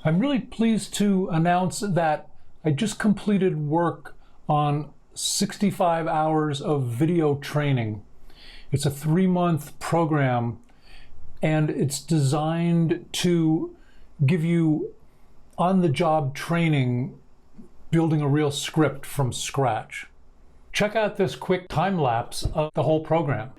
I'm really pleased to announce that I just completed work on 65 hours of video training. It's a 3-month program, and it's designed to give you on-the-job training building a real script from scratch. Check out this quick time lapse of the whole program.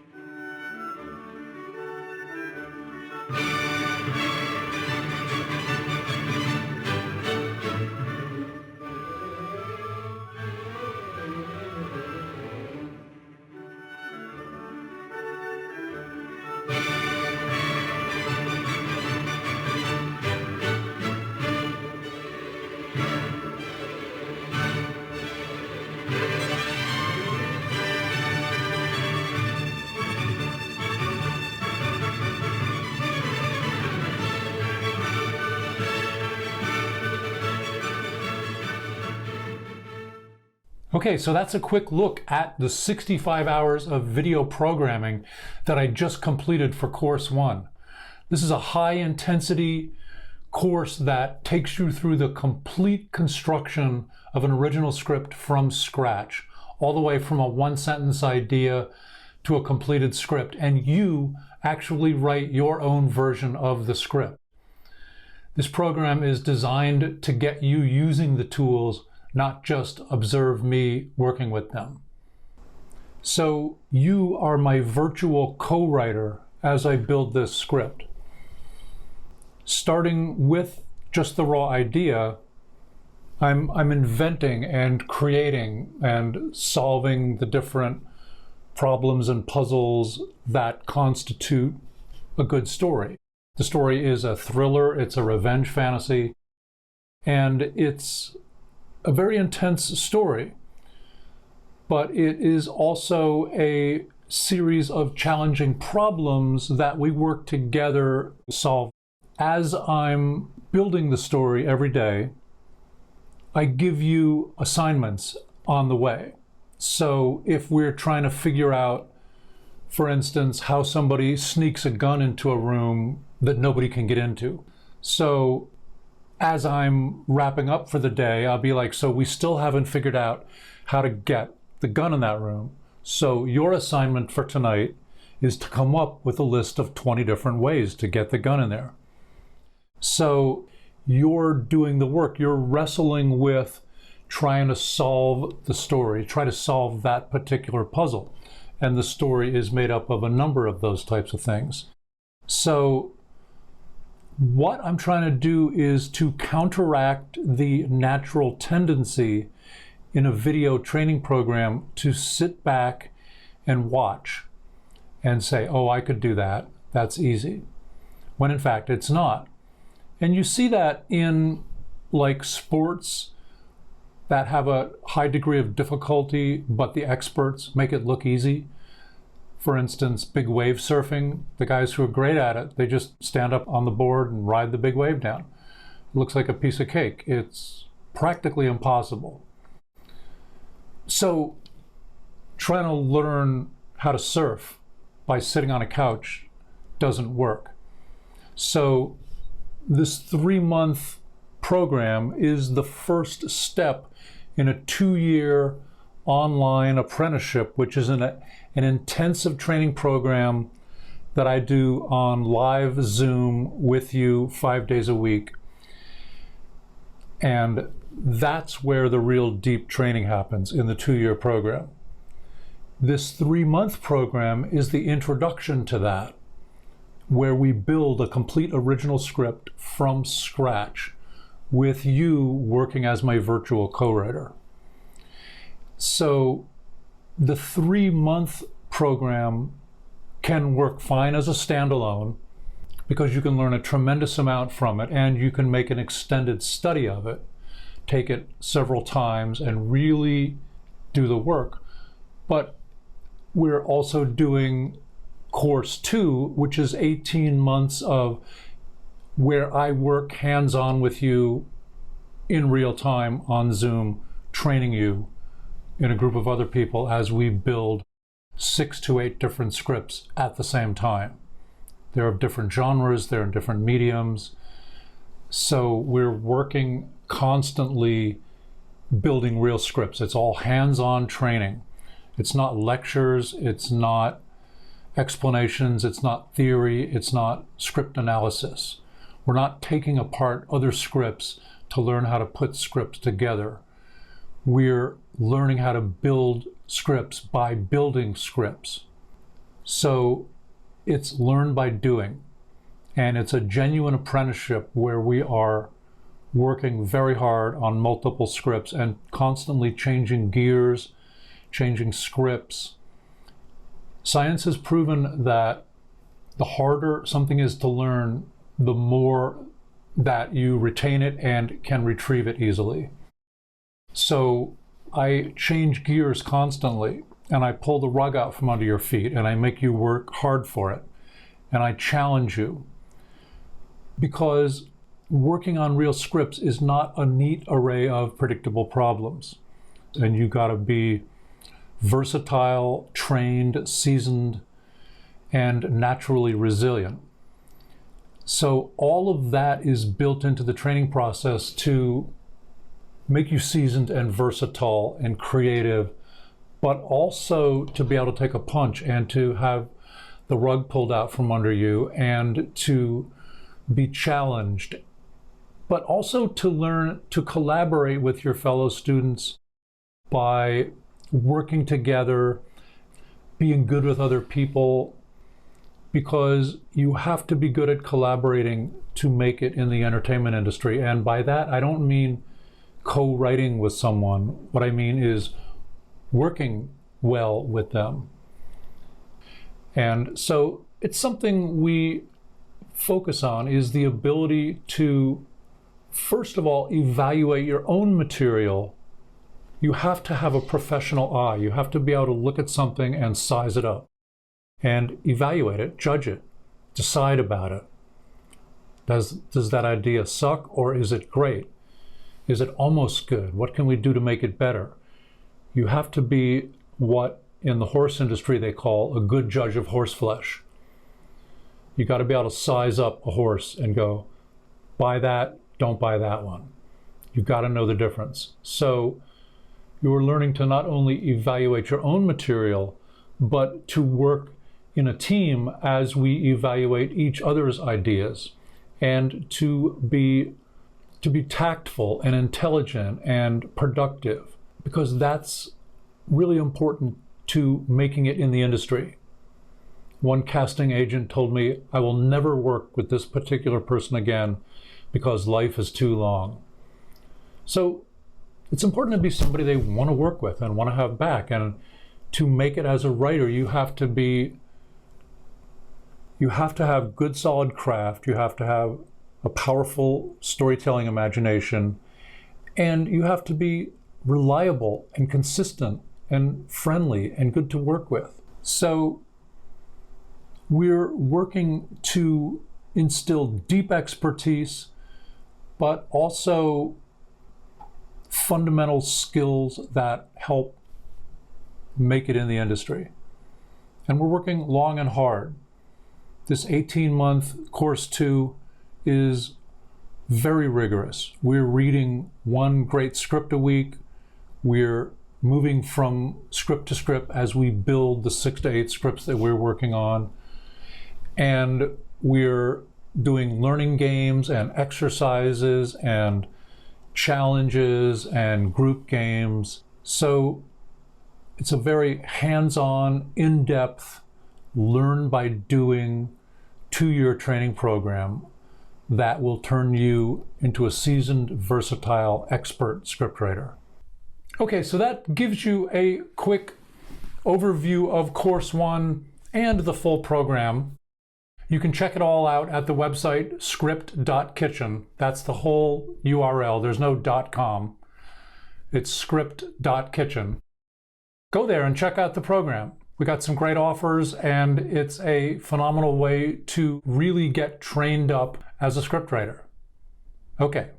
Okay, so that's a quick look at the 65 hours of video programming that I just completed for Course 1. This is a high-intensity course that takes you through the complete construction of an original script from scratch, all the way from a one-sentence idea to a completed script, and you actually write your own version of the script. This program is designed to get you using the tools, not just observe me working with them. So you are my virtual co-writer as I build this script. Starting with just the raw idea, I'm inventing and creating and solving the different problems and puzzles that constitute a good story. The story is a thriller, it's a revenge fantasy, and it's a very intense story, but it is also a series of challenging problems that we work together to solve. As I'm building the story every day, I give you assignments on the way. So if we're trying to figure out, for instance, how somebody sneaks a gun into a room that nobody can get into. So as I'm wrapping up for the day, I'll be like, so we still haven't figured out how to get the gun in that room. So your assignment for tonight is to come up with a list of 20 different ways to get the gun in there. So you're doing the work. You're wrestling with trying to solve the story, try to solve that particular puzzle. And the story is made up of a number of those types of things. So what I'm trying to do is to counteract the natural tendency in a video training program to sit back and watch and say, oh, I could do that, that's easy, when in fact it's not. And you see that in like sports that have a high degree of difficulty, but the experts make it look easy. For instance, big wave surfing, the guys who are great at it, they just stand up on the board and ride the big wave down. It looks like a piece of cake. It's practically impossible. So trying to learn how to surf by sitting on a couch doesn't work. So this 3-month program is the first step in a 2-year online apprenticeship, which is an intensive training program that I do on live Zoom with you 5 days a week. And that's where the real deep training happens, in the 2-year program. This 3-month program is the introduction to that, where we build a complete original script from scratch with you working as my virtual co-writer. So the 3-month program can work fine as a standalone because you can learn a tremendous amount from it, and you can make an extended study of it, take it several times and really do the work. But we're also doing Course 2, which is 18 months of where I work hands-on with you in real time on Zoom, training you in a group of other people as we build 6 to 8 different scripts at the same time. They're of different genres, they're in different mediums. So we're working constantly building real scripts. It's all hands-on training. It's not lectures, it's not explanations, it's not theory, it's not script analysis. We're not taking apart other scripts to learn how to put scripts together. We're learning how to build scripts by building scripts. So it's learn by doing. And it's a genuine apprenticeship where we are working very hard on multiple scripts and constantly changing gears, changing scripts. Science has proven that the harder something is to learn, the more that you retain it and can retrieve it easily. So I change gears constantly, and I pull the rug out from under your feet, and I make you work hard for it, and I challenge you. Because working on real scripts is not a neat array of predictable problems. And you gotta be versatile, trained, seasoned, and naturally resilient. So all of that is built into the training process to make you seasoned and versatile and creative, but also to be able to take a punch and to have the rug pulled out from under you and to be challenged, but also to learn to collaborate with your fellow students by working together, being good with other people, because you have to be good at collaborating to make it in the entertainment industry. And by that, I don't mean co-writing with someone. What I mean is working well with them. And so it's something we focus on, is the ability to, first of all, evaluate your own material. You have to have a professional eye. You have to be able to look at something and size it up and evaluate it, judge it, decide about it. Does that idea suck, or is it great? Is it almost good? What can we do to make it better? You have to be what in the horse industry they call a good judge of horse flesh. You got to be able to size up a horse and go, buy that, don't buy that one. You've got to know the difference. So you're learning to not only evaluate your own material, but to work in a team as we evaluate each other's ideas, and to be tactful and intelligent and productive, because that's really important to making it in the industry. One casting agent told me, I will never work with this particular person again because life is too long. So it's important to be somebody they want to work with and want to have back. And to make it as a writer, you have to have good, solid craft. You have to have a powerful storytelling imagination, and you have to be reliable and consistent and friendly and good to work with. So we're working to instill deep expertise, but also fundamental skills that help make it in the industry. And we're working long and hard. This 18-month course 2 is very rigorous. We're reading one great script a week. We're moving from script to script as we build the 6 to 8 scripts that we're working on. And we're doing learning games and exercises and challenges and group games. So it's a very hands-on, in-depth, learn by doing 2-year training program that will turn you into a seasoned, versatile, expert scriptwriter. Okay, so that gives you a quick overview of Course 1 and the full program. You can check it all out at the website script.kitchen. That's the whole URL. There's no .com. It's script.kitchen. Go there and check out the program. We got some great offers, and it's a phenomenal way to really get trained up as a scriptwriter. Okay.